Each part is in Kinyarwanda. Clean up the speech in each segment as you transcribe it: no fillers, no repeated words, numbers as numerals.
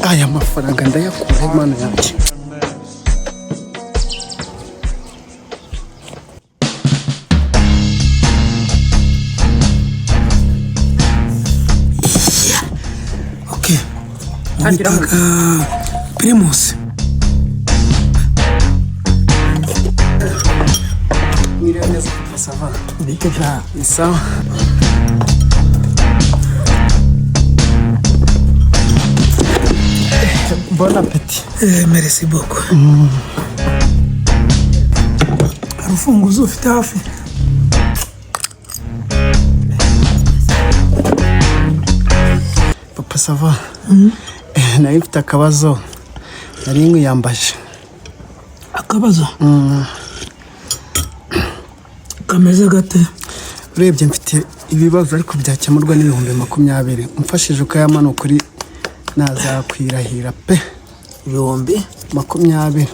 aya mafaranga ndayakura Imana yanjye. Okay. Nitaga Primus. Nirende sava. Ndikesha. Sawa. Bon appétit. Merci beaucoup. Urufunguzo ufite hafi. Papa sava. Nayo mfite akabazo. Nari nkuyambaje. Akabazo? Kameze gate? Urebye mfite ibibazo ariko byakemurwa n'ibihumbi 20. Umfashije ukayamana kuri nazakwirahira pe. Ibihumbi 20.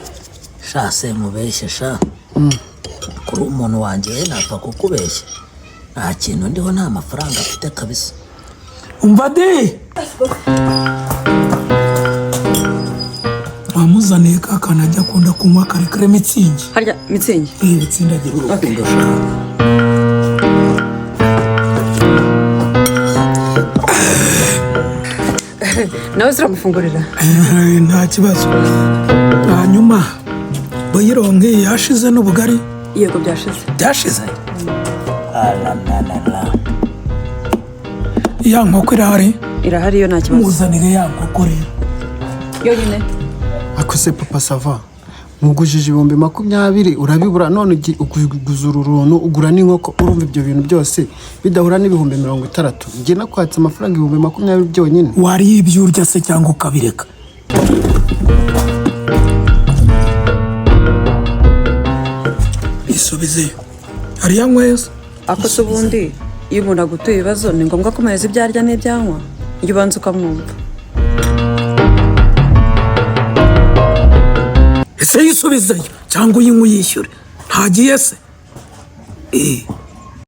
Shase mubeshye sha. Kuri umuntu wanje napfa kukubeshya. Nta kintu ndiho nta mafaranga afite kabisa. Umva de. Wamuzaniye kakana ajya kunda kunywa kare mitsingi. Harya mitsingi? Mitsindagira urukundo sha. Nawe ziramufungurira? Nta kibazo. Hanyuma bayironke yashize n'ubugari. Yego byashize. Byashize? Ya nkoko irahari? Irahari yo nta kibazo. Muzanire ya nkoko rero. Yo nyine. Akose papa sava. Mugujije ibihumbi 20 urabibura none uguza uruntu ugura n'inkoko urumva ibyo bintu byose bidahura n'ibihumbi 60. Ngiye nakwatsa amafaranga ibihumbi 20 byonyine. Wari ibyo urya se cyangwa ukabireka? Isubize. Hari yanywese? Akose ubundi iyo umuntu agutuye ibibazo ni ngombwa ko muheza ibyo arya n'ibyanywa. Iyo ubanza ukamwumva. Ese yisubizeyo cyangwa uyinywe yishyure? Ntagiye se?